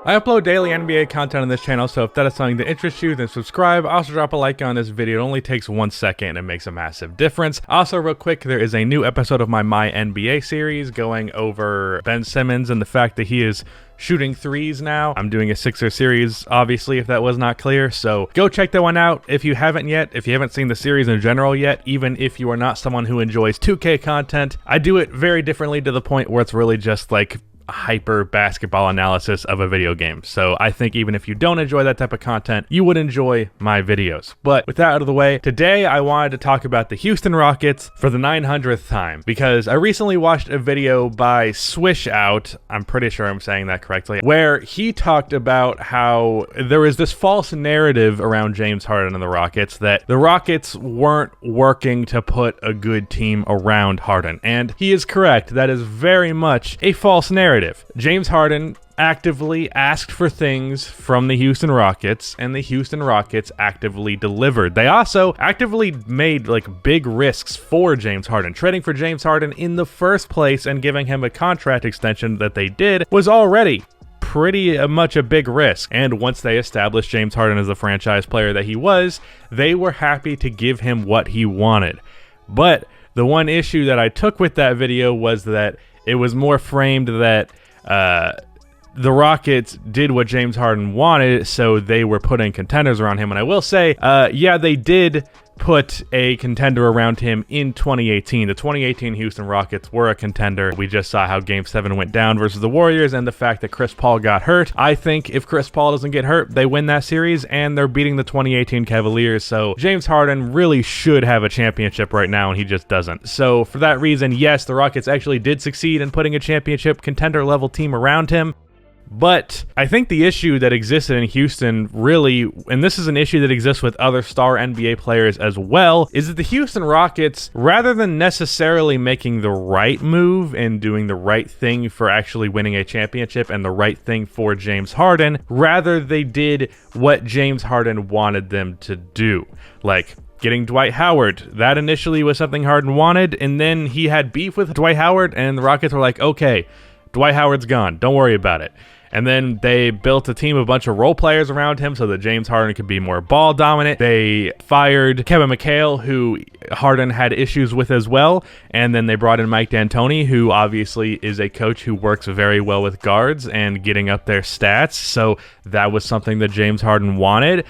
I upload daily NBA content on this channel, so if that is something that interests you, then subscribe. Also drop a like on this video. It only takes 1 second and it makes a massive difference. Also, real quick, there is a new episode of my NBA series going over Ben Simmons and the fact that he is shooting threes now. I'm doing a Sixer series, obviously, if that was not clear, so go check that one out if you haven't yet. If you haven't seen the series in general yet, even if you are not someone who enjoys 2K content, I do it very differently to the point where it's really just like hyper basketball analysis of a video game. So I think even if you don't enjoy that type of content, you would enjoy my videos. But with that out of the way, today I wanted to talk about the Houston Rockets for the 900th time, because I recently watched a video by Swish Out, I'm pretty sure I'm saying that correctly, where he talked about how there was this false narrative around James Harden and the Rockets that the Rockets weren't working to put a good team around Harden. And he is correct. That is very much a false narrative. James Harden actively asked for things from the Houston Rockets, and the Houston Rockets actively delivered. They also actively made like big risks for James Harden. Trading for James Harden in the first place and giving him a contract extension that they did was already pretty much a big risk. And once they established James Harden as the franchise player that he was, they were happy to give him what he wanted. But the one issue that I took with that video was that it was more framed that the Rockets did what James Harden wanted, so they were putting contenders around him. And I will say, yeah, they did put a contender around him in 2018. The 2018 Houston Rockets were a contender. We just saw how Game 7 went down versus the Warriors, and the fact that Chris Paul got hurt. I think if Chris Paul doesn't get hurt, they win that series, and they're beating the 2018 Cavaliers. So James Harden really should have a championship right now, and he just doesn't. So for that reason, yes, the Rockets actually did succeed in putting a championship contender level team around him. But I think the issue that existed in Houston really, and this is an issue that exists with other star NBA players as well, is that the Houston Rockets, rather than necessarily making the right move and doing the right thing for actually winning a championship and the right thing for James Harden, rather they did what James Harden wanted them to do. Like getting Dwight Howard. That initially was something Harden wanted, and then he had beef with Dwight Howard, and the Rockets were like, okay, Dwight Howard's gone, don't worry about it. And then they built a team of a bunch of role players around him so that James Harden could be more ball dominant. They fired Kevin McHale, who Harden had issues with as well. And then they brought in Mike D'Antoni, who obviously is a coach who works very well with guards and getting up their stats. So that was something that James Harden wanted.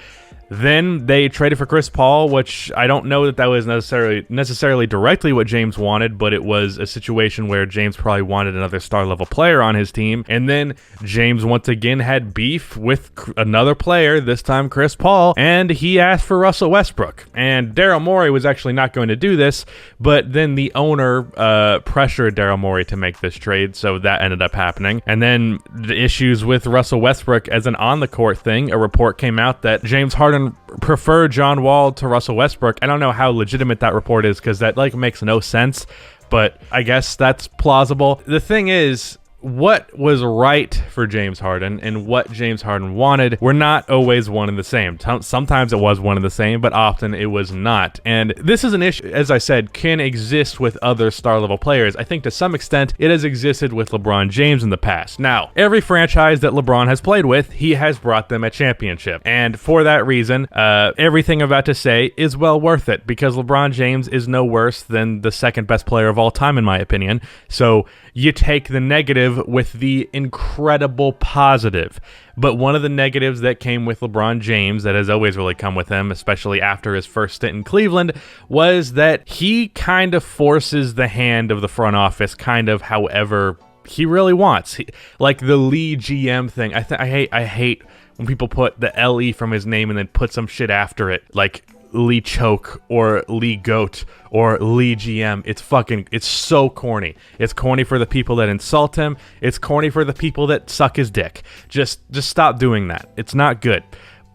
Then they traded for Chris Paul, which I don't know that that was necessarily directly what James wanted, but it was a situation where James probably wanted another star-level player on his team. And then James once again had beef with another player, this time Chris Paul, and he asked for Russell Westbrook. And Daryl Morey was actually not going to do this, but then the owner pressured Daryl Morey to make this trade, so that ended up happening. And then the issues with Russell Westbrook as an on-the-court thing, a report came out that James Harden preferred John Wall to Russell Westbrook. I don't know how legitimate that report is, because that like makes no sense, but I guess that's plausible. The thing is, what was right for James Harden and what James Harden wanted were not always one and the same. Sometimes it was one and the same, but often it was not. And this is an issue, as I said, can exist with other star-level players. I think to some extent it has existed with LeBron James in the past. Now, every franchise that LeBron has played with, he has brought them a championship. And for that reason, everything I'm about to say is well worth it, because LeBron James is no worse than the second best player of all time, in my opinion. So you take the negative with the incredible positive. But one of the negatives that came with LeBron James, that has always really come with him, especially after his first stint in Cleveland, was that he kind of forces the hand of the front office kind of however he really wants. Like the Lee GM thing. I hate when people put the LE from his name and then put some shit after it, like Lee Choke or Lee Goat or Lee GM. It's so corny. It's corny for the people that insult him. It's corny for the people that suck his dick. Just stop doing that. It's not good.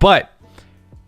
But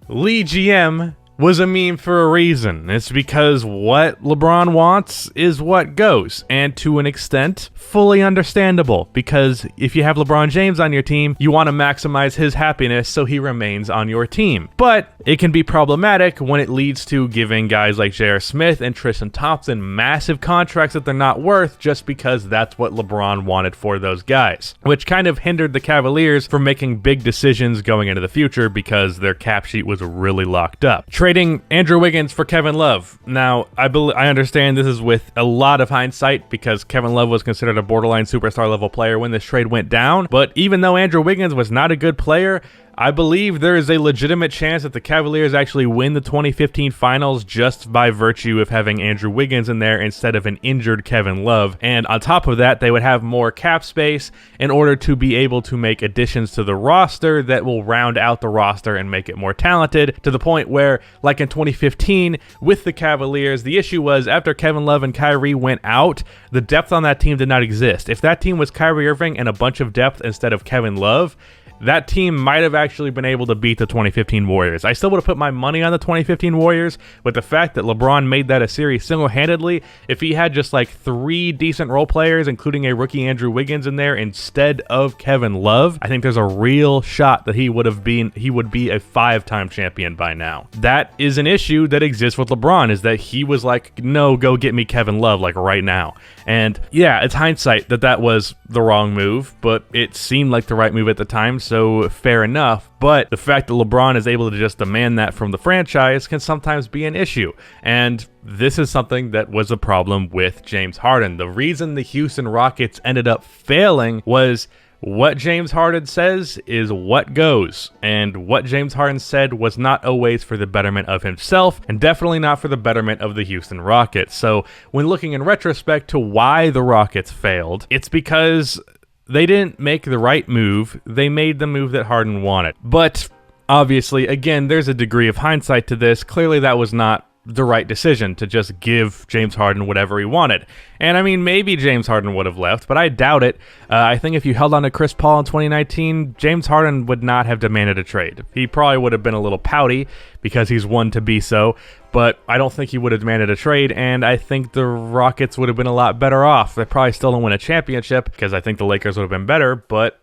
Lee GM was a meme for a reason. It's because what LeBron wants is what goes, and to an extent, fully understandable, because if you have LeBron James on your team, you want to maximize his happiness so he remains on your team. But it can be problematic when it leads to giving guys like J.R. Smith and Tristan Thompson massive contracts that they're not worth just because that's what LeBron wanted for those guys, which kind of hindered the Cavaliers from making big decisions going into the future because their cap sheet was really locked up. Trading Andrew Wiggins for Kevin Love. Now, I understand this is with a lot of hindsight because Kevin Love was considered a borderline superstar level player when this trade went down, but even though Andrew Wiggins was not a good player, I believe there is a legitimate chance that the Cavaliers actually win the 2015 finals just by virtue of having Andrew Wiggins in there instead of an injured Kevin Love. And on top of that, they would have more cap space in order to be able to make additions to the roster that will round out the roster and make it more talented, to the point where, like in 2015 with the Cavaliers, the issue was after Kevin Love and Kyrie went out, the depth on that team did not exist. If that team was Kyrie Irving and a bunch of depth instead of Kevin Love, that team might have actually been able to beat the 2015 Warriors. I still would have put my money on the 2015 Warriors, but the fact that LeBron made that a series single-handedly, if he had just like 3 decent role players, including a rookie Andrew Wiggins in there instead of Kevin Love, I think there's a real shot that he would be a 5-time champion by now. That is an issue that exists with LeBron, is that he was like, no, go get me Kevin Love, like right now. And yeah, it's hindsight that was the wrong move, but it seemed like the right move at the time, so fair enough. But the fact that LeBron is able to just demand that from the franchise can sometimes be an issue. And this is something that was a problem with James Harden. The reason the Houston Rockets ended up failing was what James Harden says is what goes, and what James Harden said was not always for the betterment of himself, and definitely not for the betterment of the Houston Rockets. So when looking in retrospect to why the Rockets failed, it's because they didn't make the right move. They made the move that Harden wanted. But obviously, again, there's a degree of hindsight to this. Clearly that was not the right decision to just give James Harden whatever he wanted. And I mean, maybe James Harden would have left, but I doubt it. I think if you held on to Chris Paul in 2019, James Harden would not have demanded a trade. He probably would have been a little pouty because he's one to be so, but I don't think he would have demanded a trade, and I think the Rockets would have been a lot better off. They probably still don't win a championship because I think the Lakers would have been better, but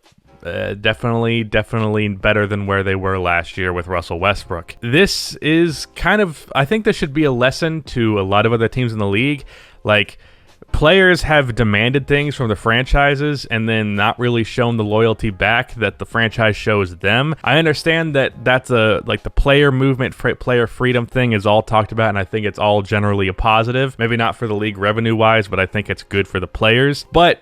definitely better than where they were last year with Russell Westbrook. This is kind of, I think this should be a lesson to a lot of other teams in the league. Like, players have demanded things from the franchises and then not really shown the loyalty back that the franchise shows them. I understand that that's like the player movement, player freedom thing is all talked about, and I think it's all generally a positive. Maybe not for the league revenue-wise, but I think it's good for the players. But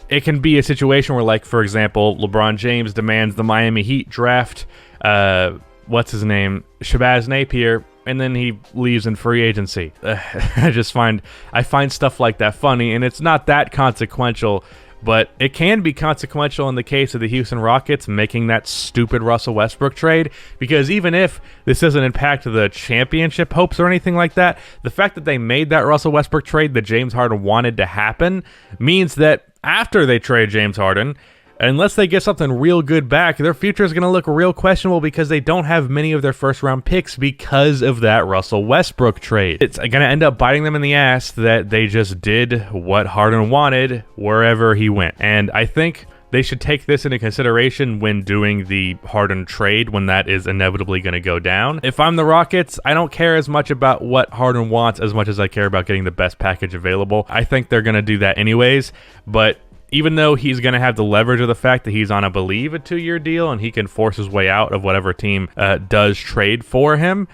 it can be a situation where, like, for example, LeBron James demands the Miami Heat draft, what's his name, Shabazz Napier, and then he leaves in free agency. I find stuff like that funny, and it's not that consequential, but it can be consequential in the case of the Houston Rockets making that stupid Russell Westbrook trade, because even if this doesn't impact the championship hopes or anything like that, the fact that they made that Russell Westbrook trade that James Harden wanted to happen means that after they trade James Harden, unless they get something real good back, their future is going to look real questionable because they don't have many of their first-round picks because of that Russell Westbrook trade. It's going to end up biting them in the ass that they just did what Harden wanted wherever he went. And I think they should take this into consideration when doing the Harden trade, when that is inevitably going to go down. If I'm the Rockets, I don't care as much about what Harden wants as much as I care about getting the best package available. I think they're going to do that anyways, but even though he's going to have the leverage of the fact that he's on, I believe, a 2-year deal and he can force his way out of whatever team does trade for him,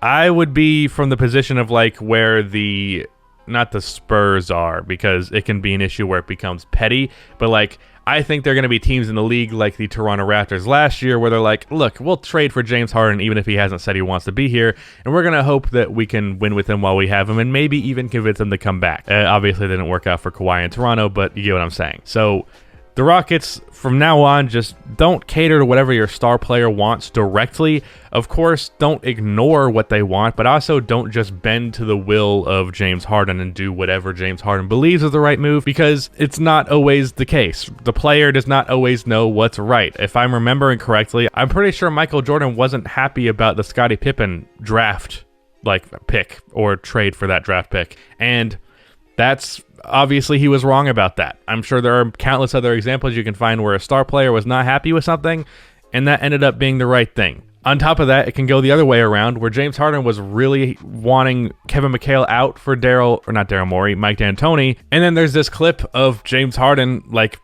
I would be from the position of like where not the Spurs are, because it can be an issue where it becomes petty, but like I think there are going to be teams in the league like the Toronto Raptors last year where they're like, look, we'll trade for James Harden even if he hasn't said he wants to be here, and we're going to hope that we can win with him while we have him and maybe even convince him to come back. Obviously, it didn't work out for Kawhi in Toronto, but you get what I'm saying. So the Rockets, from now on, just don't cater to whatever your star player wants directly. Of course, don't ignore what they want, but also don't just bend to the will of James Harden and do whatever James Harden believes is the right move, because it's not always the case. The player does not always know what's right. If I'm remembering correctly, I'm pretty sure Michael Jordan wasn't happy about the Scottie Pippen draft like pick or trade for that draft pick. And that's obviously he was wrong about that. I'm sure there are countless other examples you can find where a star player was not happy with something, and that ended up being the right thing. On top of that, it can go the other way around, where James Harden was really wanting Kevin McHale out for Mike D'Antoni, and then there's this clip of James Harden like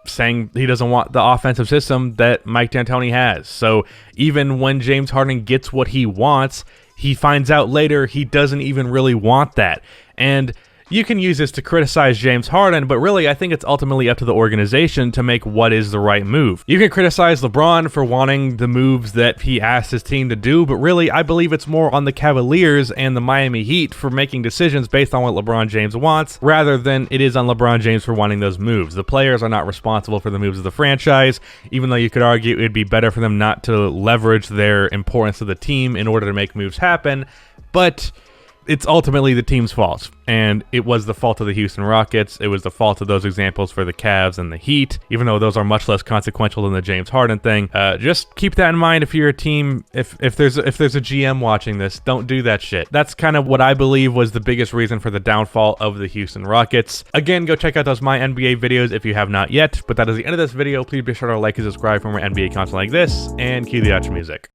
saying he doesn't want the offensive system that Mike D'Antoni has. So even when James Harden gets what he wants, he finds out later he doesn't even really want that. And you can use this to criticize James Harden, but really I think it's ultimately up to the organization to make what is the right move. You can criticize LeBron for wanting the moves that he asked his team to do, but really I believe it's more on the Cavaliers and the Miami Heat for making decisions based on what LeBron James wants, rather than it is on LeBron James for wanting those moves. The players are not responsible for the moves of the franchise, even though you could argue it'd be better for them not to leverage their importance to the team in order to make moves happen, but it's ultimately the team's fault, and it was the fault of the Houston Rockets. It was the fault of those examples for the Cavs and the Heat, even though those are much less consequential than the James Harden thing. Just keep that in mind if you're a team. If there's a GM watching this, don't do that shit. That's kind of what I believe was the biggest reason for the downfall of the Houston Rockets. Again, go check out those My NBA videos if you have not yet. But that is the end of this video. Please be sure to like and subscribe for more NBA content like this, and cue the outro music.